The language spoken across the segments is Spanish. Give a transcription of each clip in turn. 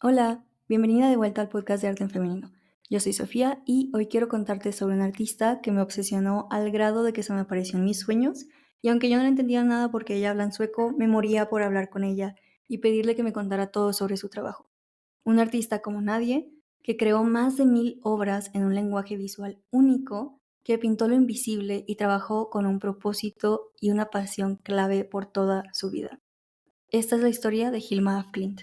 Hola, bienvenida de vuelta al podcast de Arte en Femenino. Yo soy Sofía y hoy quiero contarte sobre un artista que me obsesionó al grado de que se me apareció en mis sueños, y aunque yo no entendía nada porque ella habla en sueco, me moría por hablar con ella y pedirle que me contara todo sobre su trabajo. Un artista como nadie, que creó más de 1000 obras en un lenguaje visual único, que pintó lo invisible y trabajó con un propósito y una pasión clave por toda su vida. Esta es la historia de Hilma af Klint.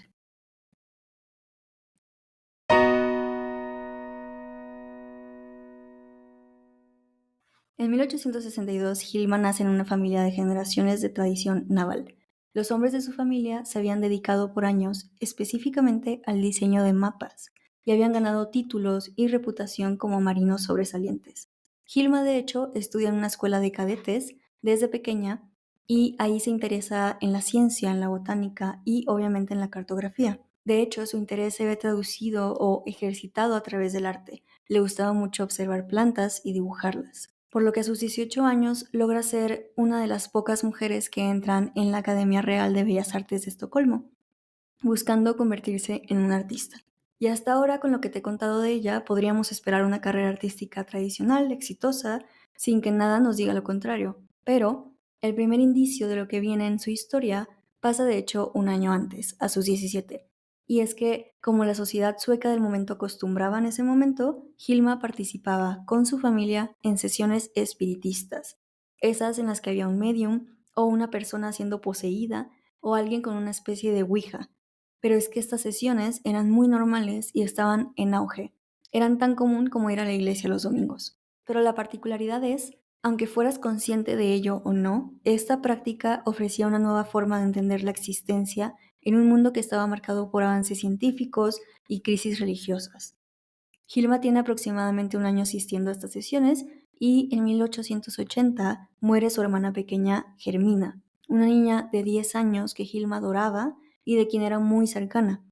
En 1862, Hilma nace en una familia de generaciones de tradición naval. Los hombres de su familia se habían dedicado por años específicamente al diseño de mapas y habían ganado títulos y reputación como marinos sobresalientes. Hilma, de hecho, estudia en una escuela de cadetes desde pequeña y ahí se interesa en la ciencia, en la botánica y obviamente en la cartografía. De hecho, su interés se ve traducido o ejercitado a través del arte. Le gustaba mucho observar plantas y dibujarlas, por lo que a sus 18 años logra ser una de las pocas mujeres que entran en la Academia Real de Bellas Artes de Estocolmo, buscando convertirse en una artista. Y hasta ahora, con lo que te he contado de ella, podríamos esperar una carrera artística tradicional, exitosa, sin que nada nos diga lo contrario. Pero el primer indicio de lo que viene en su historia pasa de hecho un año antes, a sus 17. Y es que, como la sociedad sueca del momento acostumbraba en ese momento, Hilma participaba con su familia en sesiones espiritistas, esas en las que había un medium o una persona siendo poseída o alguien con una especie de ouija. Pero es que estas sesiones eran muy normales y estaban en auge. Eran tan común como ir a la iglesia los domingos. Pero la particularidad es, aunque fueras consciente de ello o no, esta práctica ofrecía una nueva forma de entender la existencia en un mundo que estaba marcado por avances científicos y crisis religiosas. Hilma tiene aproximadamente un año asistiendo a estas sesiones y en 1880 muere su hermana pequeña Germina, una niña de 10 años que Hilma adoraba y de quien era muy cercana.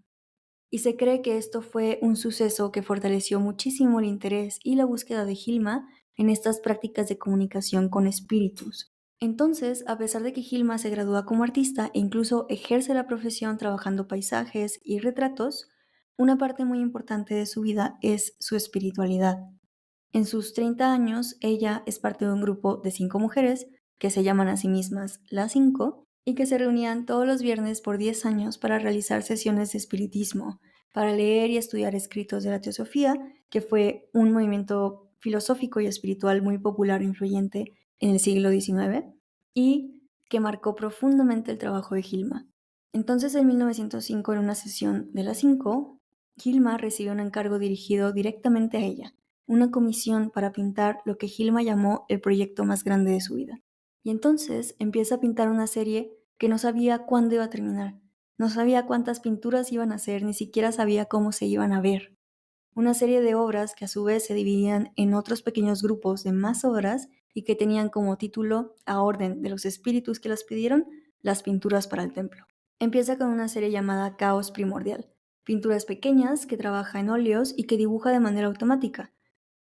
Y se cree que esto fue un suceso que fortaleció muchísimo el interés y la búsqueda de Hilma en estas prácticas de comunicación con espíritus. Entonces, a pesar de que Hilma se gradúa como artista e incluso ejerce la profesión trabajando paisajes y retratos, una parte muy importante de su vida es su espiritualidad. En sus 30 años, ella es parte de un grupo de 5 mujeres que se llaman a sí mismas las 5 y que se reunían todos los viernes por 10 años para realizar sesiones de espiritismo, para leer y estudiar escritos de la teosofía, que fue un movimiento filosófico y espiritual muy popular e influyente en el siglo XIX y que marcó profundamente el trabajo de Hilma. Entonces, en 1905, en una sesión de las 5, Hilma recibió un encargo dirigido directamente a ella, una comisión para pintar lo que Hilma llamó el proyecto más grande de su vida. Y entonces empieza a pintar una serie que no sabía cuándo iba a terminar, no sabía cuántas pinturas iban a hacer, ni siquiera sabía cómo se iban a ver. Una serie de obras que a su vez se dividían en otros pequeños grupos de más obras y que tenían como título, a orden de los espíritus que las pidieron, las pinturas para el templo. Empieza con una serie llamada Caos Primordial, pinturas pequeñas que trabaja en óleos y que dibuja de manera automática,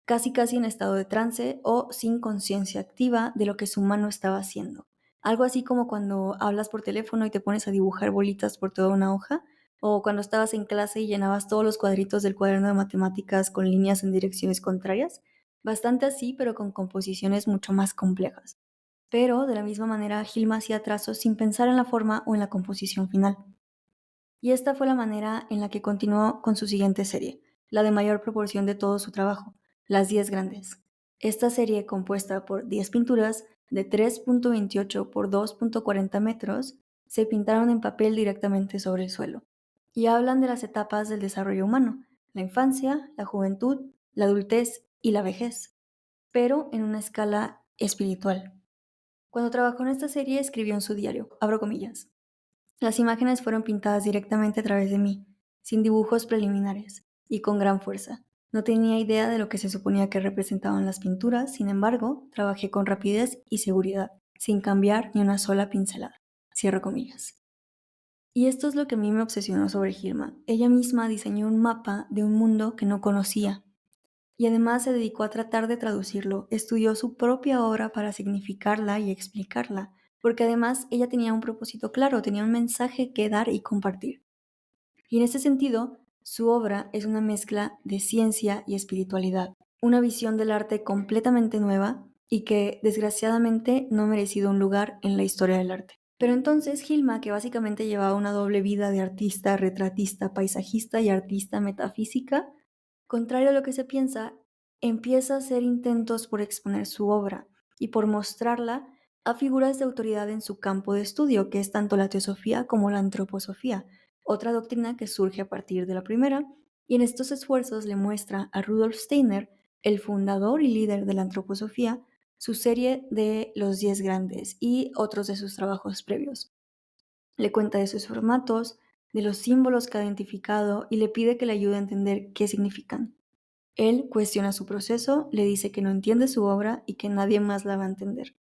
casi en estado de trance o sin conciencia activa de lo que su mano estaba haciendo. Algo así como cuando hablas por teléfono y te pones a dibujar bolitas por toda una hoja, o cuando estabas en clase y llenabas todos los cuadritos del cuaderno de matemáticas con líneas en direcciones contrarias. Bastante así, pero con composiciones mucho más complejas. Pero de la misma manera, Hilma hacía trazos sin pensar en la forma o en la composición final. Y esta fue la manera en la que continuó con su siguiente serie, la de mayor proporción de todo su trabajo, Las 10 Grandes. Esta serie, compuesta por 10 pinturas de 3.28 por 2.40 metros, se pintaron en papel directamente sobre el suelo y hablan de las etapas del desarrollo humano, la infancia, la juventud, la adultez y la vejez, pero en una escala espiritual. Cuando trabajó en esta serie escribió en su diario, abro comillas: las imágenes fueron pintadas directamente a través de mí, sin dibujos preliminares, y con gran fuerza. No tenía idea de lo que se suponía que representaban las pinturas, sin embargo, trabajé con rapidez y seguridad, sin cambiar ni una sola pincelada. Cierro comillas. Y esto es lo que a mí me obsesionó sobre Hilma. Ella misma diseñó un mapa de un mundo que no conocía, y además se dedicó a tratar de traducirlo, estudió su propia obra para significarla y explicarla, porque además ella tenía un propósito claro, tenía un mensaje que dar y compartir. Y en este sentido, su obra es una mezcla de ciencia y espiritualidad, una visión del arte completamente nueva y que desgraciadamente no ha merecido un lugar en la historia del arte. Pero entonces Hilma, que básicamente llevaba una doble vida de artista, retratista, paisajista y artista metafísica, contrario a lo que se piensa, empieza a hacer intentos por exponer su obra y por mostrarla a figuras de autoridad en su campo de estudio, que es tanto la teosofía como la antroposofía, otra doctrina que surge a partir de la primera, y en estos esfuerzos le muestra a Rudolf Steiner, el fundador y líder de la antroposofía, su serie de Los 10 Grandes y otros de sus trabajos previos. Le cuenta de sus formatos, de los símbolos que ha identificado y le pide que le ayude a entender qué significan. Él cuestiona su proceso, le dice que no entiende su obra y que nadie más la va a entender,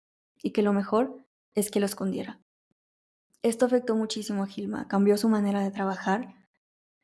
y que lo mejor es que lo escondiera. Esto afectó muchísimo a Hilma, cambió su manera de trabajar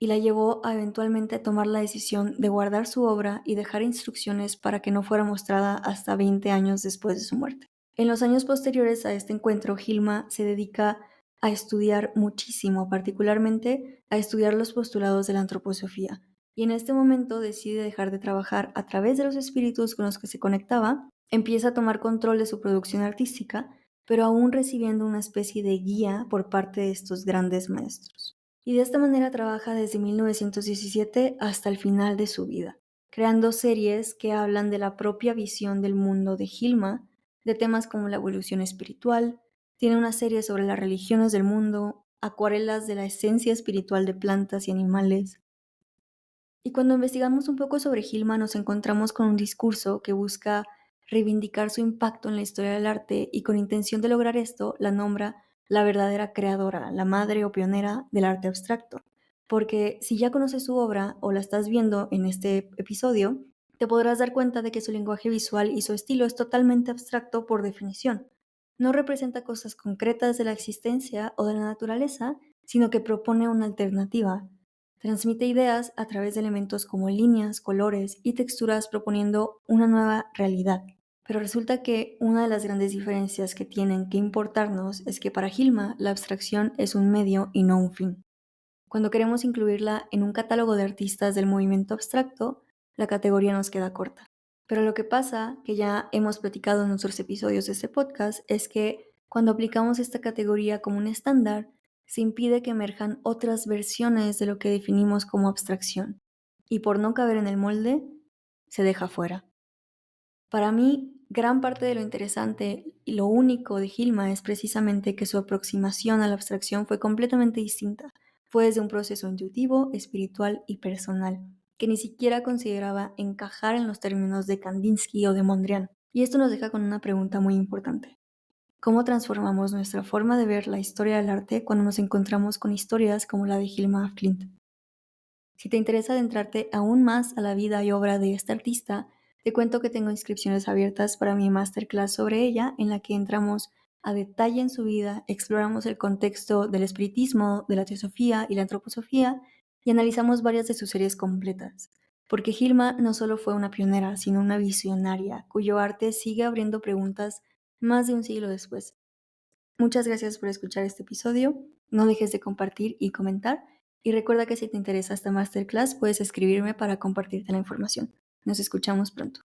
y la llevó a eventualmente tomar la decisión de guardar su obra y dejar instrucciones para que no fuera mostrada hasta 20 años después de su muerte. En los años posteriores a este encuentro, Hilma se dedica a estudiar muchísimo, particularmente a estudiar los postulados de la antroposofía. Y en este momento decide dejar de trabajar a través de los espíritus con los que se conectaba, empieza a tomar control de su producción artística, pero aún recibiendo una especie de guía por parte de estos grandes maestros. Y de esta manera trabaja desde 1917 hasta el final de su vida, creando series que hablan de la propia visión del mundo de Hilma, de temas como la evolución espiritual, tiene una serie sobre las religiones del mundo, acuarelas de la esencia espiritual de plantas y animales. Y cuando investigamos un poco sobre Hilma nos encontramos con un discurso que busca reivindicar su impacto en la historia del arte y con intención de lograr esto la nombra la verdadera creadora, la madre o pionera del arte abstracto. Porque si ya conoces su obra o la estás viendo en este episodio, te podrás dar cuenta de que su lenguaje visual y su estilo es totalmente abstracto por definición. No representa cosas concretas de la existencia o de la naturaleza, sino que propone una alternativa. Transmite ideas a través de elementos como líneas, colores y texturas proponiendo una nueva realidad. Pero resulta que una de las grandes diferencias que tienen que importarnos es que para Hilma la abstracción es un medio y no un fin. Cuando queremos incluirla en un catálogo de artistas del movimiento abstracto, la categoría nos queda corta. Pero lo que pasa, que ya hemos platicado en otros episodios de este podcast, es que cuando aplicamos esta categoría como un estándar, se impide que emerjan otras versiones de lo que definimos como abstracción. Y por no caber en el molde, se deja fuera. Para mí, gran parte de lo interesante y lo único de Hilma es precisamente que su aproximación a la abstracción fue completamente distinta. Fue desde un proceso intuitivo, espiritual y personal, que ni siquiera consideraba encajar en los términos de Kandinsky o de Mondrian. Y esto nos deja con una pregunta muy importante. ¿Cómo transformamos nuestra forma de ver la historia del arte cuando nos encontramos con historias como la de Hilma af Klint? Si te interesa adentrarte aún más a la vida y obra de esta artista, te cuento que tengo inscripciones abiertas para mi masterclass sobre ella, en la que entramos a detalle en su vida, exploramos el contexto del espiritismo, de la teosofía y la antroposofía y analizamos varias de sus series completas. Porque Hilma no solo fue una pionera, sino una visionaria, cuyo arte sigue abriendo preguntas más de un siglo después. Muchas gracias por escuchar este episodio. No dejes de compartir y comentar. Y recuerda que si te interesa esta masterclass, puedes escribirme para compartirte la información. Nos escuchamos pronto.